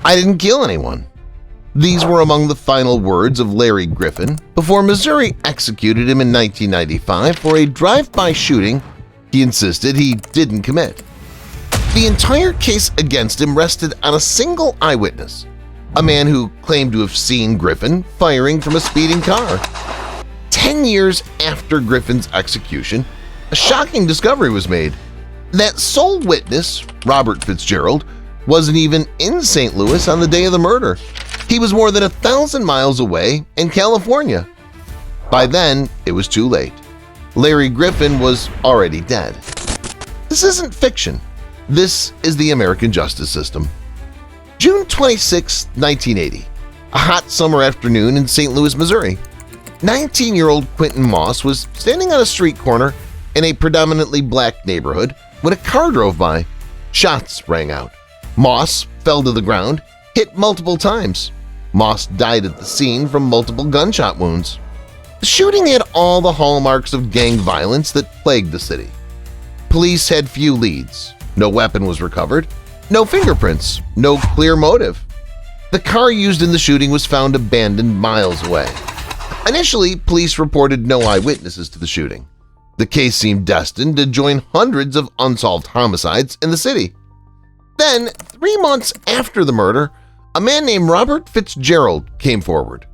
"I didn't kill anyone." These were among the final words of Larry Griffin before Missouri executed him in 1995 for a drive-by shooting he insisted he didn't commit. The entire case against him rested on a single eyewitness, a man who claimed to have seen Griffin firing from a speeding car. 10 years after Griffin's execution, a shocking discovery was made. That sole witness, Robert Fitzgerald, wasn't even in St. Louis on the day of the murder. He was more than 1,000 miles away in California. By then, it was too late. Larry Griffin was already dead. This isn't fiction. This is the American justice system. June 26, 1980, a hot summer afternoon in St. Louis, Missouri. 19-year-old Quintin Moss was standing on a street corner in a predominantly black neighborhood when a car drove by. Shots rang out. Moss fell to the ground, hit multiple times. Moss died at the scene from multiple gunshot wounds. The shooting had all the hallmarks of gang violence that plagued the city. Police had few leads. No weapon was recovered. No fingerprints. No clear motive. The car used in the shooting was found abandoned miles away. Initially, police reported no eyewitnesses to the shooting. The case seemed destined to join hundreds of unsolved homicides in the city. Then, 3 months after the murder, a man named Robert Fitzgerald came forward.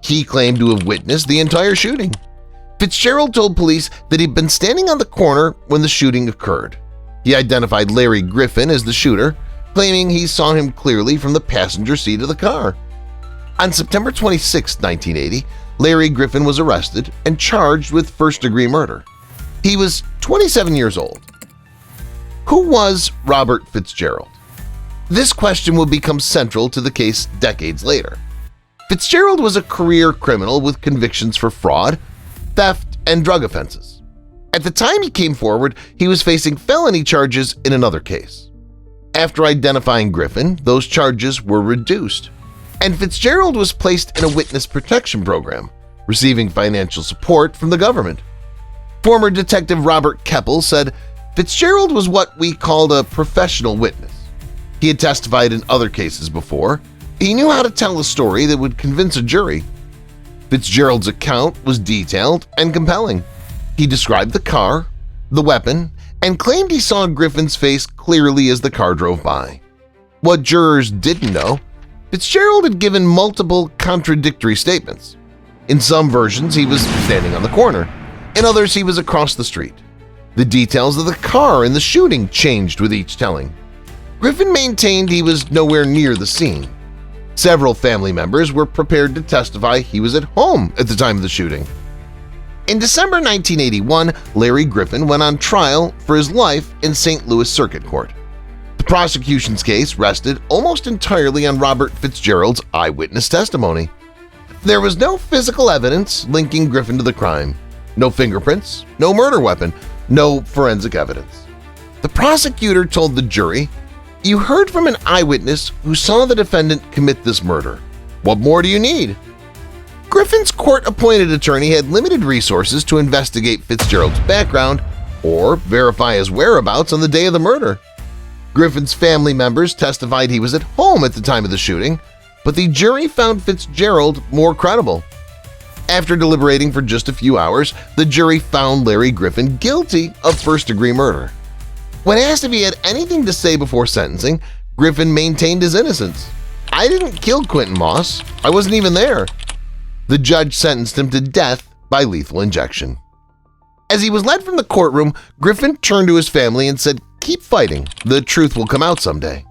He claimed to have witnessed the entire shooting. Fitzgerald told police that he'd been standing on the corner when the shooting occurred. He identified Larry Griffin as the shooter, claiming he saw him clearly from the passenger seat of the car. On September 26, 1980, Larry Griffin was arrested and charged with first-degree murder. He was 27 years old. Who was Robert Fitzgerald? This question will become central to the case decades later. Fitzgerald was a career criminal with convictions for fraud, theft, and drug offenses. At the time he came forward, he was facing felony charges in another case. After identifying Griffin, those charges were reduced, and Fitzgerald was placed in a witness protection program, receiving financial support from the government. Former Detective Robert Keppel said Fitzgerald was what we called a professional witness. He had testified in other cases before. He knew how to tell a story that would convince a jury. Fitzgerald's account was detailed and compelling. He described the car, the weapon, and claimed he saw Griffin's face clearly as the car drove by. What jurors didn't know, Fitzgerald had given multiple contradictory statements. In some versions, he was standing on the corner. In others, he was across the street. The details of the car and the shooting changed with each telling. Griffin maintained he was nowhere near the scene. Several family members were prepared to testify he was at home at the time of the shooting. In December 1981, Larry Griffin went on trial for his life in St. Louis Circuit Court. The prosecution's case rested almost entirely on Robert Fitzgerald's eyewitness testimony. There was no physical evidence linking Griffin to the crime, no fingerprints, no murder weapon, no forensic evidence. The prosecutor told the jury, "You heard from an eyewitness who saw the defendant commit this murder. What more do you need?" Griffin's court-appointed attorney had limited resources to investigate Fitzgerald's background or verify his whereabouts on the day of the murder. Griffin's family members testified he was at home at the time of the shooting, but the jury found Fitzgerald more credible. After deliberating for just a few hours, the jury found Larry Griffin guilty of first-degree murder. When asked if he had anything to say before sentencing, Griffin maintained his innocence. "I didn't kill Quintin Moss. I wasn't even there." The judge sentenced him to death by lethal injection. As he was led from the courtroom, Griffin turned to his family and said, "Keep fighting. The truth will come out someday."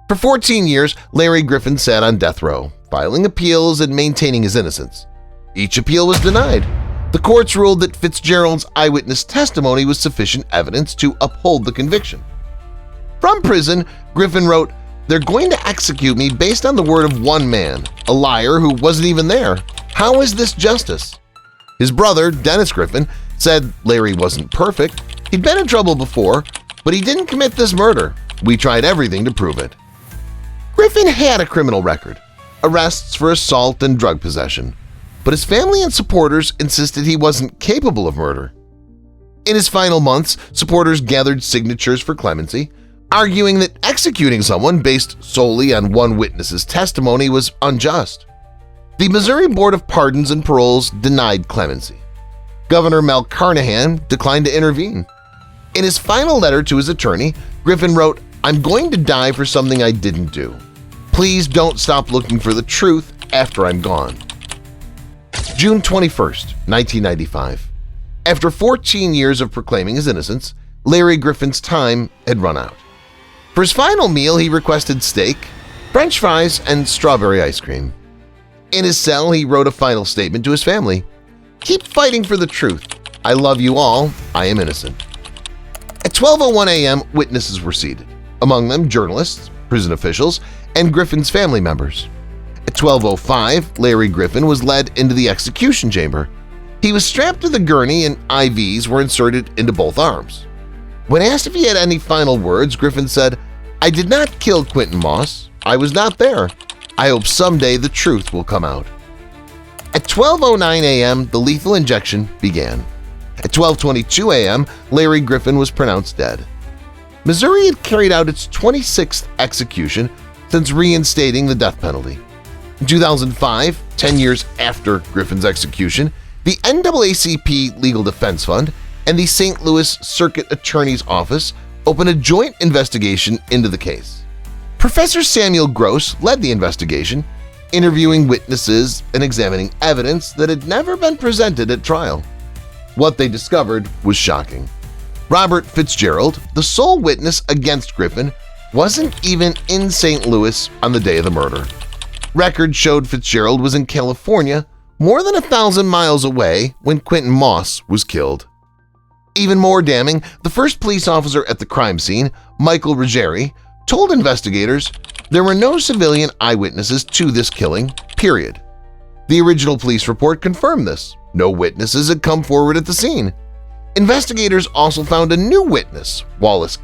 For 14 years, Larry Griffin sat on death row, filing appeals and maintaining his innocence. Each appeal was denied. The courts ruled that Fitzgerald's eyewitness testimony was sufficient evidence to uphold the conviction. From prison, Griffin wrote, "They're going to execute me based on the word of one man, a liar who wasn't even there. How is this justice?" His brother, Dennis Griffin, said Larry wasn't perfect. He'd been in trouble before, but he didn't commit this murder. We tried everything to prove it. Griffin had a criminal record, arrests for assault and drug possession, but his family and supporters insisted he wasn't capable of murder. In his final months, supporters gathered signatures for clemency, arguing that executing someone based solely on one witness's testimony was unjust. The Missouri Board of Pardons and Paroles denied clemency. Governor Mel Carnahan declined to intervene. In his final letter to his attorney, Griffin wrote, "I'm going to die for something I didn't do. Please don't stop looking for the truth after I'm gone." June 21, 1995. After 14 years of proclaiming his innocence, Larry Griffin's time had run out. For his final meal, he requested steak, French fries, and strawberry ice cream. In his cell, he wrote a final statement to his family. "Keep fighting for the truth. I love you all. I am innocent." At 12:01 a.m., witnesses were seated, among them journalists, prison officials, and Griffin's family members. At 12:05, Larry Griffin was led into the execution chamber. He was strapped to the gurney and IVs were inserted into both arms. When asked if he had any final words, Griffin said, "I did not kill Quintin Moss. I was not there. I hope someday the truth will come out." At 12:09 a.m., the lethal injection began. At 12:22 a.m., Larry Griffin was pronounced dead. Missouri had carried out its 26th execution since reinstating the death penalty. In 2005, 10 years after Griffin's execution, the NAACP Legal Defense Fund and the St. Louis Circuit Attorney's Office opened a joint investigation into the case. Professor Samuel Gross led the investigation, interviewing witnesses and examining evidence that had never been presented at trial. What they discovered was shocking. Robert Fitzgerald, the sole witness against Griffin, wasn't even in St. Louis on the day of the murder. Records showed Fitzgerald was in California, more than 1,000 miles away when Quintin Moss was killed. Even more damning, the first police officer at the crime scene, Michael Ruggeri, told investigators there were no civilian eyewitnesses to this killing, period. The original police report confirmed this. No witnesses had come forward at the scene. Investigators also found a new witness, Wallace,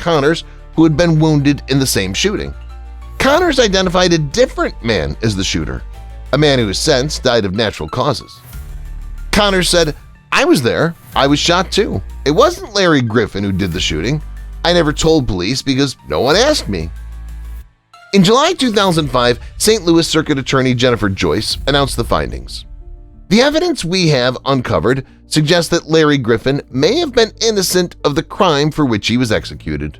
who had been wounded in the same shooting. Connors identified a different man as the shooter, a man who has since died of natural causes. Connors said, "I was there. I was shot too. It wasn't Larry Griffin who did the shooting. I never told police because no one asked me." In July 2005, St. Louis Circuit Attorney Jennifer Joyce announced the findings. "The evidence we have uncovered suggests that Larry Griffin may have been innocent of the crime for which he was executed."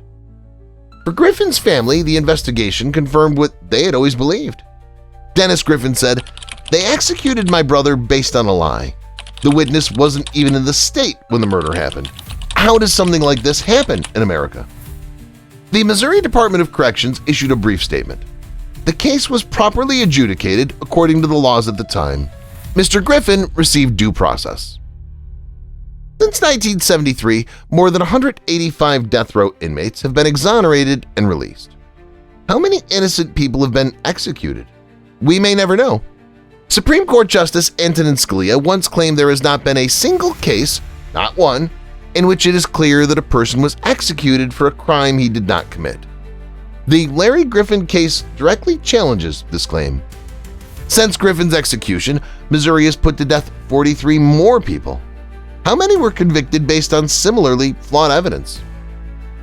For Griffin's family, the investigation confirmed what they had always believed. Dennis Griffin said, "They executed my brother based on a lie. The witness wasn't even in the state when the murder happened. How does something like this happen in America?" The Missouri Department of Corrections issued a brief statement. The case was properly adjudicated according to the laws at the time. Mr. Griffin received due process. Since 1973, more than 185 death row inmates have been exonerated and released. How many innocent people have been executed? We may never know. Supreme Court Justice Antonin Scalia once claimed there has not been a single case, not one, in which it is clear that a person was executed for a crime he did not commit. The Larry Griffin case directly challenges this claim. Since Griffin's execution, Missouri has put to death 43 more people. How many were convicted based on similarly flawed evidence?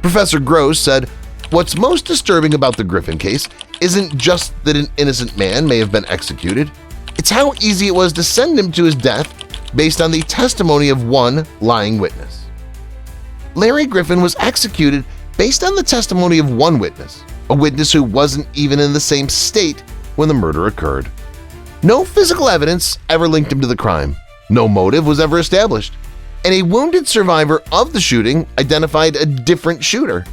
Professor Gross said, "What's most disturbing about the Griffin case isn't just that an innocent man may have been executed. It's how easy it was to send him to his death based on the testimony of one lying witness." Larry Griffin was executed based on the testimony of one witness, a witness who wasn't even in the same state when the murder occurred. No physical evidence ever linked him to the crime. No motive was ever established. And a wounded survivor of the shooting identified a different shooter.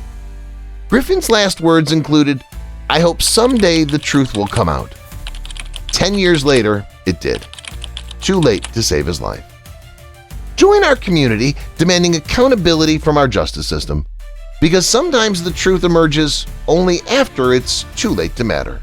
Griffin's last words included, "I hope someday the truth will come out." 10 years later, it did. Too late to save his life. Join our community demanding accountability from our justice system, because sometimes the truth emerges only after it's too late to matter.